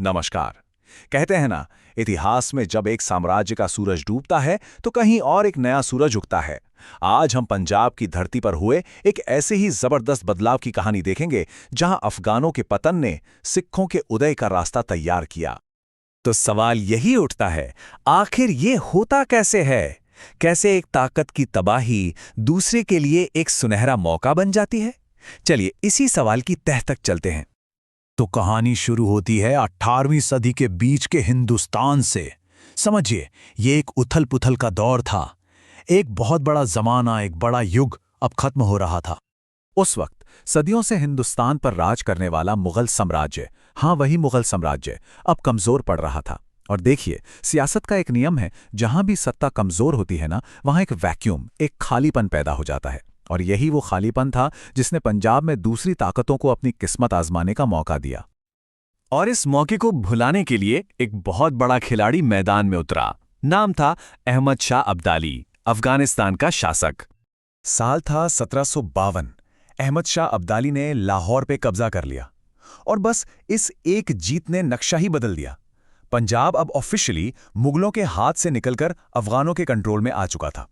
नमस्कार। कहते हैं ना, इतिहास में जब एक साम्राज्य का सूरज डूबता है तो कहीं और एक नया सूरज उगता है। आज हम पंजाब की धरती पर हुए एक ऐसे ही जबरदस्त बदलाव की कहानी देखेंगे, जहां अफगानों के पतन ने सिखों के उदय का रास्ता तैयार किया। तो सवाल यही उठता है, आखिर ये होता कैसे है? कैसे एक ताकत की तबाही दूसरे के लिए एक सुनहरा मौका बन जाती है? चलिए इसी सवाल की तह तक चलते हैं। तो कहानी शुरू होती है 18वीं सदी के बीच के हिंदुस्तान से। समझिए, ये एक उथल-पुथल का दौर था। एक बहुत बड़ा जमाना, एक बड़ा युग अब खत्म हो रहा था। उस वक्त सदियों से हिंदुस्तान पर राज करने वाला मुगल साम्राज्य, हाँ वही मुगल साम्राज्य, अब कमजोर पड़ रहा था। और देखिए, सियासत का एक नियम है, जहां भी सत्ता कमजोर होती है ना, वहां एक वैक्यूम, एक खालीपन पैदा हो जाता है। और यही वो खालीपन था जिसने पंजाब में दूसरी ताकतों को अपनी किस्मत आजमाने का मौका दिया। और इस मौके को भुलाने के लिए एक बहुत बड़ा खिलाड़ी मैदान में उतरा। नाम था अहमद शाह अब्दाली, अफगानिस्तान का शासक। साल था 1752। अहमद शाह अब्दाली ने लाहौर पे कब्जा कर लिया। और बस इस एक जीत ने नक्शा ही बदल दिया। पंजाब अब ऑफिशियली मुगलों के हाथ से निकलकर अफगानों के कंट्रोल में आ चुका था।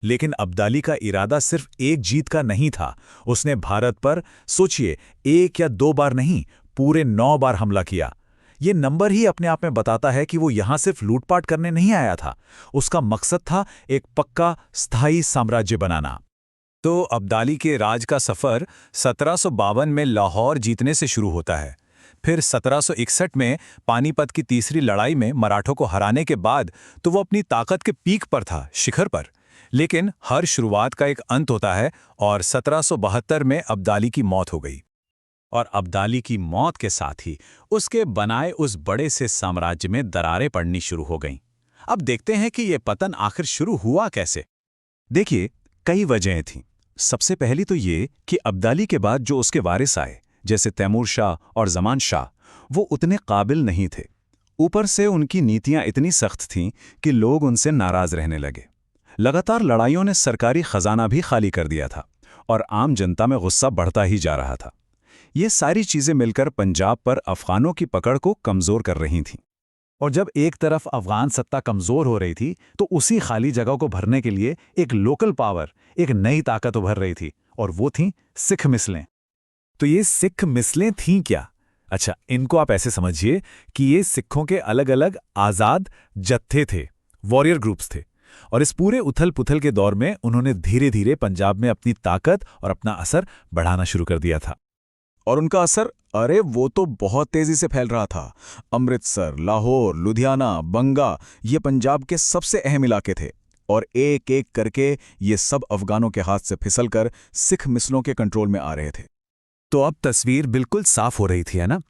लेकिन अब्दाली का इरादा सिर्फ एक जीत का नहीं था। उसने भारत पर, सोचिए, एक या दो बार नहीं, पूरे 9 बार हमला किया। ये नंबर ही अपने आप में बताता है कि वो यहां सिर्फ लूटपाट करने नहीं आया था। उसका मकसद था एक पक्का स्थायी साम्राज्य बनाना। तो अब्दाली के राज का सफर 1752 में लाहौर जीतने से शुरू होता है। फिर 1761 में पानीपत की तीसरी लड़ाई में मराठों को हराने के बाद तो वो अपनी ताकत के पीक पर था, शिखर पर। लेकिन हर शुरुआत का एक अंत होता है, और 1772 में अब्दाली की मौत हो गई। और अब्दाली की मौत के साथ ही उसके बनाए उस बड़े से साम्राज्य में दरारें पड़नी शुरू हो गईं। अब देखते हैं कि यह पतन आखिर शुरू हुआ कैसे। देखिए, कई वजहें थीं। सबसे पहली तो ये कि अब्दाली के बाद जो उसके वारिस आए, जैसे तैमूर शाह और ज़मान शाह, वो उतने काबिल नहीं थे। ऊपर से उनकी नीतियां इतनी सख्त थीं कि लोग उनसे नाराज रहने लगे। लगातार लड़ाइयों ने सरकारी खजाना भी खाली कर दिया था, और आम जनता में गुस्सा बढ़ता ही जा रहा था। ये सारी चीजें मिलकर पंजाब पर अफगानों की पकड़ को कमजोर कर रही थीं। और जब एक तरफ अफगान सत्ता कमजोर हो रही थी, तो उसी खाली जगह को भरने के लिए एक लोकल पावर, एक नई ताकत उभर रही थी, और वो थीं सिख मिसलें। तो ये सिख मिसलें थीं क्या? अच्छा, इनको आप ऐसे समझिए कि ये सिखों के अलग अलग आज़ाद जत्थे थे, वॉरियर ग्रुप्स थे। और इस पूरे उथल पुथल के दौर में उन्होंने धीरे धीरे पंजाब में अपनी ताकत और अपना असर बढ़ाना शुरू कर दिया था। और उनका असर, अरे वो तो बहुत तेजी से फैल रहा था। अमृतसर, लाहौर, लुधियाना, बंगा, ये पंजाब के सबसे अहम इलाके थे। और एक एक करके ये सब अफगानों के हाथ से फिसलकर सिख मिसलों के कंट्रोल में आ रहे थे। तो अब तस्वीर बिल्कुल साफ हो रही थी, है ना?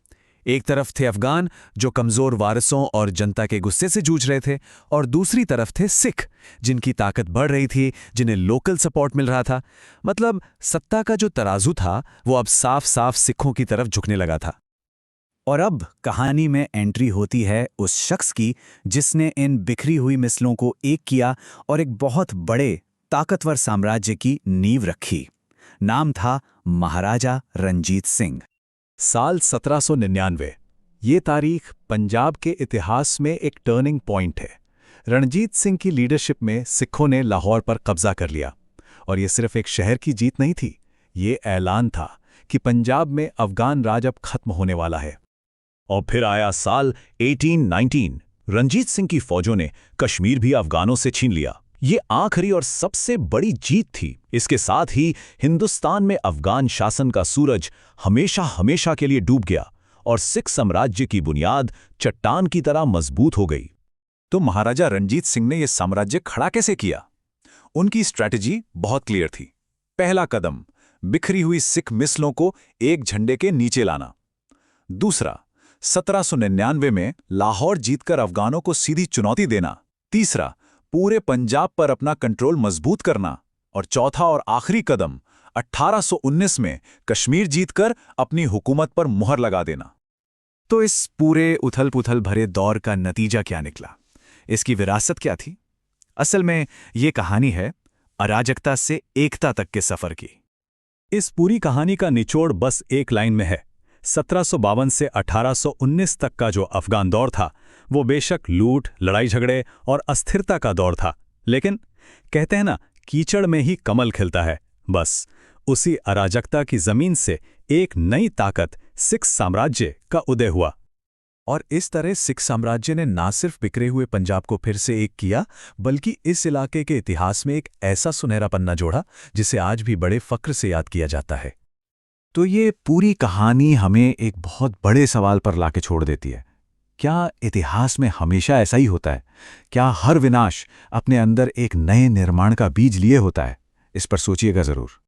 एक तरफ थे अफगान, जो कमजोर वारिसों और जनता के गुस्से से जूझ रहे थे, और दूसरी तरफ थे सिख, जिनकी ताकत बढ़ रही थी, जिन्हें लोकल सपोर्ट मिल रहा था। मतलब सत्ता का जो तराजू था, वो अब साफ साफ सिखों की तरफ झुकने लगा था। और अब कहानी में एंट्री होती है उस शख्स की जिसने इन बिखरी हुई मिसलों को एक किया और एक बहुत बड़े, ताकतवर साम्राज्य की नींव रखी। नाम था महाराजा रणजीत सिंह। साल 1799। ये तारीख पंजाब के इतिहास में एक टर्निंग पॉइंट है। रणजीत सिंह की लीडरशिप में सिखों ने लाहौर पर कब्जा कर लिया। और ये सिर्फ एक शहर की जीत नहीं थी, ये ऐलान था कि पंजाब में अफगान राज अब खत्म होने वाला है। और फिर आया साल 1819। रणजीत सिंह की फौजों ने कश्मीर भी अफगानों से छीन लिया। ये आखिरी और सबसे बड़ी जीत थी। इसके साथ ही हिंदुस्तान में अफगान शासन का सूरज हमेशा हमेशा के लिए डूब गया, और सिख साम्राज्य की बुनियाद चट्टान की तरह मजबूत हो गई। तो महाराजा रणजीत सिंह ने यह साम्राज्य खड़ा कैसे किया? उनकी स्ट्रैटेजी बहुत क्लियर थी। पहला कदम, बिखरी हुई सिख मिसलों को एक झंडे के नीचे लाना। दूसरा, 1799 में लाहौर जीतकर अफगानों को सीधी चुनौती देना। तीसरा, पूरे पंजाब पर अपना कंट्रोल मजबूत करना। और चौथा और आखिरी कदम, 1819 में कश्मीर जीतकर अपनी हुकूमत पर मुहर लगा देना। तो इस पूरे उथल-पुथल भरे दौर का नतीजा क्या निकला? इसकी विरासत क्या थी? असल में ये कहानी है अराजकता से एकता तक के सफर की। इस पूरी कहानी का निचोड़ बस एक लाइन में है: 1752 से 1819 तक का जो अफगान दौर था, वो बेशक लूट, लड़ाई झगड़े और अस्थिरता का दौर था, लेकिन कहते हैं ना, कीचड़ में ही कमल खिलता है। बस उसी अराजकता की जमीन से एक नई ताकत, सिख साम्राज्य का उदय हुआ। और इस तरह सिख साम्राज्य ने ना सिर्फ बिखरे हुए पंजाब को फिर से एक किया, बल्कि इस इलाके के इतिहास में एक ऐसा सुनहरा पन्ना जोड़ा जिसे आज भी बड़े फक्र से याद किया जाता है। तो ये पूरी कहानी हमें एक बहुत बड़े सवाल पर लाके छोड़ देती है। क्या इतिहास में हमेशा ऐसा ही होता है? क्या हर विनाश अपने अंदर एक नए निर्माण का बीज लिए होता है? इस पर सोचिएगा जरूर।